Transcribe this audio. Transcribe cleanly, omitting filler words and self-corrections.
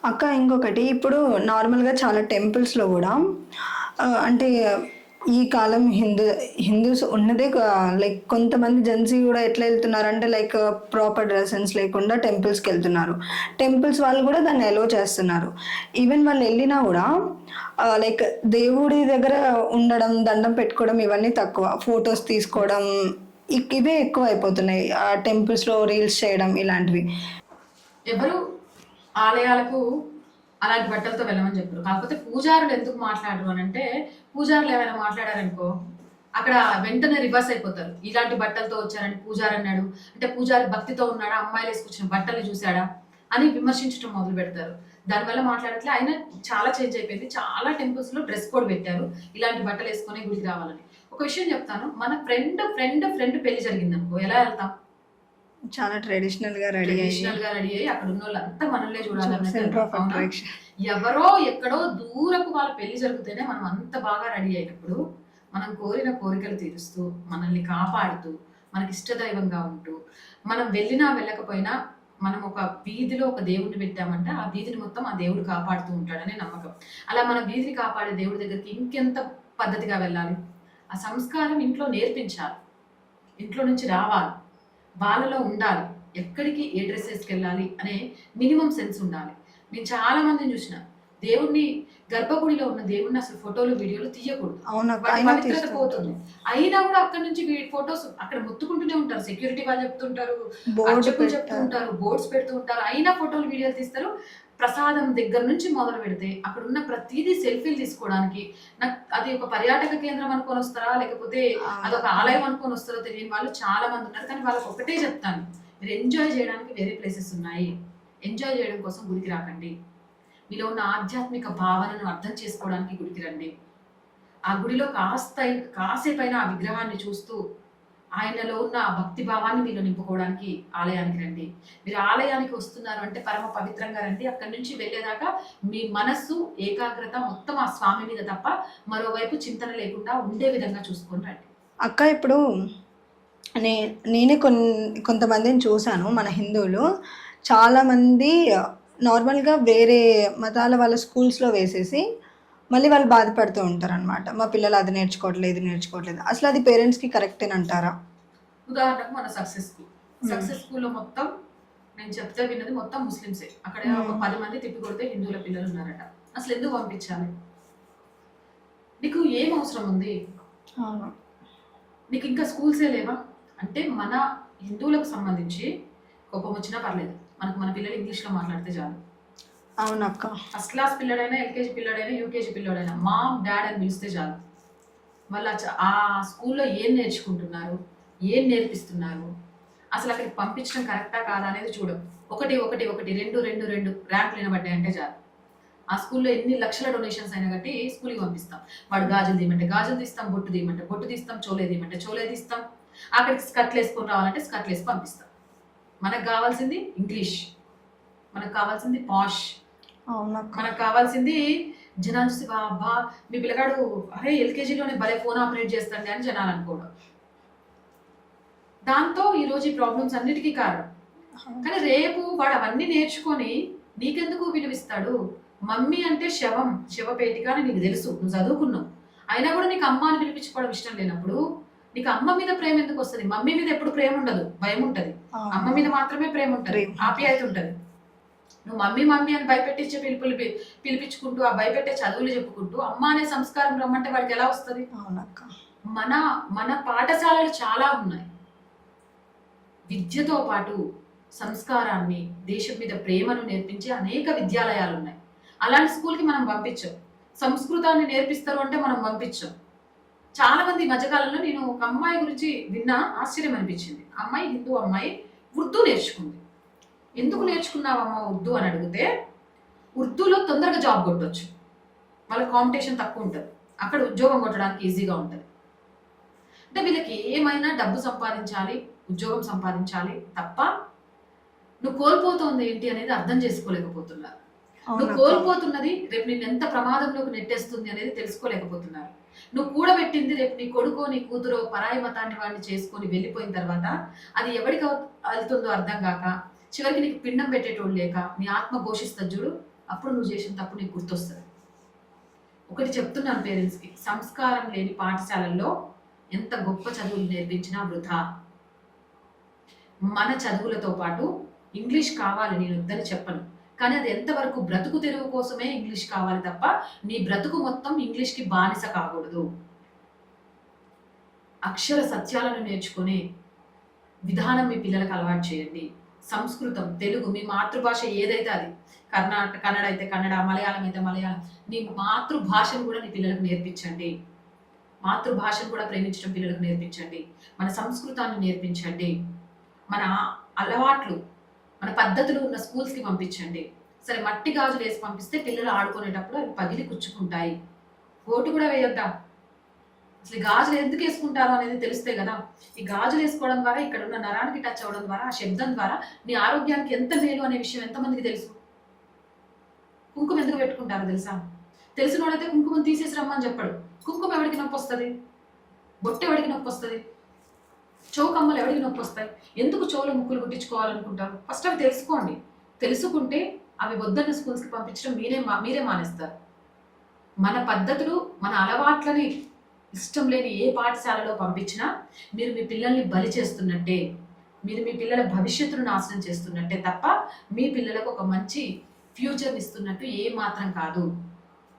అక్క ఇంకొకటి ఇప్పుడు నార్మల్గా చాలా టెంపుల్స్లో కూడా అంటే ఈ కాలం హిందూస్ ఉన్నదే లైక్ కొంతమంది జెన్సీ కూడా ఎట్లా వెళ్తున్నారంటే లైక్ ప్రాపర్ డ్రెస్ సెన్స్ లేకుండా టెంపుల్స్కి వెళ్తున్నారు. టెంపుల్స్ వాళ్ళు కూడా దాన్ని అలో చేస్తున్నారు. ఈవెన్ వాళ్ళు వెళ్ళినా కూడా లైక్ దేవుడి దగ్గర ఉండడం, దండం పెట్టుకోవడం ఇవన్నీ తక్కువ, ఫొటోస్ తీసుకోవడం ఇవే ఎక్కువ అయిపోతున్నాయి. ఆ టెంపుల్స్లో రీల్స్ చేయడం ఇలాంటివి. ఎవరు ఆలయాలకు అలాంటి బట్టలతో వెళ్ళమని చెప్పారు. కాకపోతే పూజారులు ఎందుకు మాట్లాడరు అని అంటే, పూజారులు ఏమైనా మాట్లాడారనుకో అక్కడ వెంటనే రివర్స్ అయిపోతారు. ఇలాంటి బట్టలతో వచ్చారని పూజారి అన్నాడు అంటే, పూజారి భక్తితో ఉన్నాడా, అమ్మాయిలు వేసుకొచ్చిన బట్టలు చూశాడా అని విమర్శించడం మొదలు పెడతారు. దానివల్ల మాట్లాడట్లే. అయినా చాలా చేంజ్ అయిపోయింది. చాలా టెంపుల్స్ లో డ్రెస్ కోడ్ పెట్టారు, ఇలాంటి బట్టలు వేసుకొని గుడికి రావాలని. ఒక విషయం చెప్తాను, మన ఫ్రెండ్ పెళ్లి జరిగింది అనుకో, ఎలా వెళ్తాం? చాలా ట్రెడిషనల్ గా రెడీ అయ్యి అక్కడ ఉన్న వాళ్ళంతా మనల్నే చూడాలన్నట్టు. ఎవరో ఎక్కడో దూరపు వాళ్ళ పెళ్లి జరిగితేనే మనం అంత బాగా రెడీ అయినప్పుడు, మనం కోరిన కోరికలు తీరుస్తూ, మనల్ని కాపాడుతూ, మనకి ఇష్టదైవంగా ఉంటూ, మనం వెళ్ళినా వెళ్ళకపోయినా మనం ఒక వీధిలో ఒక దేవుడిని పెట్టామంటే ఆ వీధిని మొత్తం ఆ దేవుడు కాపాడుతూ ఉంటాడనే నమ్మకం. అలా మన వీధిని కాపాడే దేవుడి దగ్గరికి ఇంకెంత పద్ధతిగా వెళ్ళాలి? ఆ సంస్కారం ఇంట్లో నేర్పించాలి, ఇంట్లో నుంచి రావాలి, వాళ్ళలో ఉండాలి. ఎక్కడికి ఏ డ్రెస్ వేసుకెళ్ళాలి అనే మినిమం సెన్స్ ఉండాలి. నేను చాలా మందిని చూసిన, దేవుణ్ణి గర్భగుడిలో ఉన్న దేవుణ్ణి అసలు ఫోటోలు వీడియోలు తీయకూడదు, పవిత్రత పోతుంది. అయినా కూడా అక్కడ నుంచి ఫొటోస్ అక్కడ మొత్తుకుంటూనే ఉంటారు. సెక్యూరిటీ వాళ్ళు చెప్తుంటారు, అర్చకులు చెప్తూ ఉంటారు, బోర్డ్స్ పెడుతూ ఉంటారు, అయినా ఫోటోలు వీడియోలు తీస్తారు. ప్రసాదం దగ్గర నుంచి మొదలు పెడితే అక్కడ ఉన్న ప్రతిదీ సెల్ఫీలు తీసుకోవడానికి. నాకు అది ఒక పర్యాటక కేంద్రం అనుకొని వస్తారా, లేకపోతే అదొక ఆలయం అనుకొని వస్తారో తెలియని వాళ్ళు చాలా మంది ఉన్నారు. కానీ వాళ్ళకి ఒకటే చెప్తాను, మీరు ఎంజాయ్ చేయడానికి వేరే ప్లేసెస్ ఉన్నాయి. ఎంజాయ్ చేయడం కోసం గుడికి రాకండి. మీలో ఉన్న ఆధ్యాత్మిక భావనను అర్థం చేసుకోవడానికి గుడికి రండి. ఆ గుడిలో కాసేపైన ఆ విగ్రహాన్ని చూస్తూ ఆయనలో ఉన్న భక్తి భావాన్ని మీరు నింపుకోవడానికి ఆలయానికి రండి. మీరు ఆలయానికి వస్తున్నారు అంటే పరమ పవిత్రంగా రండి. అక్కడి నుంచి వెళ్ళేదాకా మీ మనస్సు ఏకాగ్రత మొత్తం ఆ స్వామి మీద తప్ప మరోవైపు చింతన లేకుండా ఉండే విధంగా చూసుకొని రండి. అక్క ఇప్పుడు నేనే కొంతమందిని చూశాను, మన హిందువులు చాలామంది నార్మల్గా వేరే మతాల వాళ్ళ స్కూల్స్లో వేసేసి మళ్ళీ వాళ్ళు బాధపడుతూ ఉంటారు అనమాట. మా పిల్లలు అది నేర్చుకోవట్లేదు, ఇది నేర్చుకోవట్లేదు. అసలు అది పేరెంట్స్కి కరెక్టేనంటారా? ఉదాహరణకు మన సక్సెస్ స్కూల్లో మొత్తం నేను చెప్తే విన్నది మొత్తం ముస్లింసే. అక్కడ ఒక 10 మంది తిప్పి కొడితే హిందువుల పిల్లలు ఉన్నారట. అసలు ఎందుకు పంపించాలి? నీకు ఏం అవసరం ఉంది? నీకు ఇంకా స్కూల్సే లేవా? అంటే మన హిందువులకు సంబంధించి కోపం వచ్చినా పర్లేదు, మనకు మన పిల్లలు ఇంగ్లీష్లో మాట్లాడితే చాలు. అవునక్క. ఫస్ట్ క్లాస్ పిల్లడైనా, ఎల్కేజీ పిల్లడైనా, యూకేజీ పిల్లడైనా మామ్ డాడ్ అని పిలిస్తే చాలు. మళ్ళీ ఆ స్కూల్లో ఏం నేర్చుకుంటున్నారు, ఏం నేర్పిస్తున్నారు, అసలు అక్కడికి పంపించడం కరెక్టా కాదా అనేది చూడం. ఒకటి రెండు ర్యాంకులు వినబడ్డాయి అంటే చాలు. ఆ స్కూల్లో ఎన్ని లక్షల డొనేషన్స్ అయినా కట్టి స్కూల్కి పంపిస్తాం. వాడు గాజులు తీయమంటే గాజులు తీస్తాం, బొట్టు తీయమంటే బొట్టు తీస్తాం, చోలే తీయమంటే చోలే తీస్తాం. అక్కడికి స్కర్ట్లు వేసుకొని రావాలంటే స్కర్ట్లు వేసి పంపిస్తాం. మనకు కావాల్సింది ఇంగ్లీష్, మనకు కావాల్సింది పాష్, మనకు కావాల్సింది జనాలు చూసి అబ్బా మీ పిల్లగాడు అరే ఎల్కేజీలోనే భలే ఫోన్ ఆపరేట్ చేస్తాండి అని జనాలు అనుకోవడం. దాంతో ఈరోజు ఈ ప్రాబ్లమ్స్ అన్నిటికీ కారణం. కానీ రేపు వాడు అవన్నీ నేర్చుకొని నీకెందుకు విలువిస్తాడు? మమ్మీ అంటే శవపేటిక అని నీకు తెలుసు, నువ్వు చదువుకున్నావు. అయినా కూడా నీకు అమ్మ అని పిలిపించుకోవడం ఇష్టం లేనప్పుడు నీకు అమ్మ మీద ప్రేమ ఎందుకు వస్తుంది? మమ్మీ మీద ఎప్పుడు ప్రేమ ఉండదు, భయం ఉంటది. అమ్మ మీద మాత్రమే ప్రేమ ఉంటది, ఆప్యాయత ఉంటది. నువ్వు మమ్మీ అని భయపెట్టించే పిలిపించుకుంటూ ఆ భయపెట్టే చదువులు చెప్పుకుంటూ అమ్మ అనే సంస్కారం రమ్మంటే వాడికి ఎలా వస్తుంది? మన పాఠశాలలు చాలా ఉన్నాయి. విద్యతో పాటు సంస్కారాన్ని, దేశం మీద ప్రేమను నేర్పించే అనేక విద్యాలయాలు ఉన్నాయి. అలాంటి స్కూల్కి మనం పంపించాం. సంస్కృతాన్ని నేర్పిస్తారు అంటే మనం పంపించాం. చాలా మంది మధ్యకాలంలో నేను ఒక అమ్మాయి గురించి విన్నా, ఆశ్చర్యం అనిపించింది. అమ్మాయి హిందూ అమ్మాయి ఉర్దూ నేర్చుకుంది. ఎందుకు నేర్చుకున్నావమ్మా ఉర్దూ అని అడిగితే, ఉర్దూలో తొందరగా జాబ్ కొట్టవచ్చు, వాళ్ళ కాంపిటీషన్ తక్కువ ఉంటుంది, అక్కడ ఉద్యోగం కొట్టడానికి ఈజీగా ఉంటుంది. అంటే వీళ్ళకి ఏమైనా డబ్బు సంపాదించాలి, ఉద్యోగం సంపాదించాలి తప్ప నువ్వు కోల్పోతుంది ఏంటి అనేది అర్థం చేసుకోలేకపోతున్నారు. నువ్వు కోల్పోతున్నది రేపు నిన్ను ఎంత ప్రమాదంలోకి నెట్టేస్తుంది అనేది తెలుసుకోలేకపోతున్నారు. నువ్వు కూడబెట్టింది రేపు నీ కొడుకో నీ కూతురో పరాయి మతాన్ని వాడిని చేసుకొని వెళ్ళిపోయిన తర్వాత అది ఎవరికి వెళ్తుందో అర్థం కాక, చివరికి నీకు పిండం పెట్టేటోళ్ళు లేక నీ ఆత్మ ఘోషిస్తుంది చూడు, అప్పుడు నువ్వు చేసిన తప్పు నీకు గుర్తొస్తుంది. ఒకటి చెప్తున్నాను పేరెంట్స్కి, సంస్కారం లేని పాఠశాలల్లో ఎంత గొప్ప చదువులు నేర్పించినా వృధా. మన చదువులతో పాటు ఇంగ్లీష్ కావాలి, నేను వద్దని చెప్పను, కానీ అది ఎంతవరకు బ్రతుకు తెరువు కోసమే ఇంగ్లీష్ కావాలి తప్ప నీ బ్రతుకు మొత్తం ఇంగ్లీష్కి బానిస కాకూడదు. అక్షర సత్యాలను నేర్చుకునే విధానం మీ పిల్లలకు అలవాటు చేయండి. సంస్కృతం, తెలుగు, మీ మాతృభాష ఏదైతే అది, కన్నడ అయితే కన్నడ, మలయాళం అయితే మలయాళం, నీ మాతృభాషను కూడా నీ పిల్లలకు నేర్పించండి. మాతృభాషను కూడా ప్రేమించడం పిల్లలకు నేర్పించండి. మన సంస్కృతాన్ని నేర్పించండి. మన అలవాట్లు, మన పద్ధతులు ఉన్న స్కూల్స్కి పంపించండి. సరే, మట్టి గాజులు వేసి పంపిస్తే పిల్లలు ఆడుకునేటప్పుడు అవి పగిలి కుచ్చుకుంటాయి. ఓటు కూడా వేయొద్దా? అసలు గాజులు ఎందుకు వేసుకుంటారో అనేది తెలిస్తే కదా. ఈ గాజులు వేసుకోవడం ద్వారా ఇక్కడ ఉన్న నరానికి టచ్ అవ్వడం ద్వారా, ఆ శబ్దం ద్వారా నీ ఆరోగ్యానికి ఎంత మేలు అనే విషయం ఎంతమందికి తెలుసు? కుంకుమ ఎందుకు పెట్టుకుంటారో తెలుసా? తెలిసిన వాడైతే కుంకుమను తీసేసి రమ్మని చెప్పడు. కుంకుమ ఎవరికి నొప్పి వస్తుంది? బొట్టు ఎవరికి నొప్పి వస్తుంది? చౌకమ్మలు ఎవరికి నొప్పి వస్తాయి? ఎందుకు చెవులు ముక్కులు కుట్టించుకోవాలనుకుంటారు? ఫస్ట్ అవి తెలుసుకోండి. తెలుసుకుంటే అవి వద్దన్న స్కూల్స్కి పంపించడం మీరే మానేస్తారు. మన పద్ధతులు, మన అలవాట్లని ఇష్టం లేని ఏ పాఠశాలలో పంపించినా మీరు మీ పిల్లల్ని బలి చేస్తున్నట్టే, మీరు మీ పిల్లల భవిష్యత్తును నాశనం చేస్తున్నట్టే తప్ప మీ పిల్లలకు ఒక మంచి ఫ్యూచర్ ఇస్తున్నట్టు ఏ మాత్రం కాదు.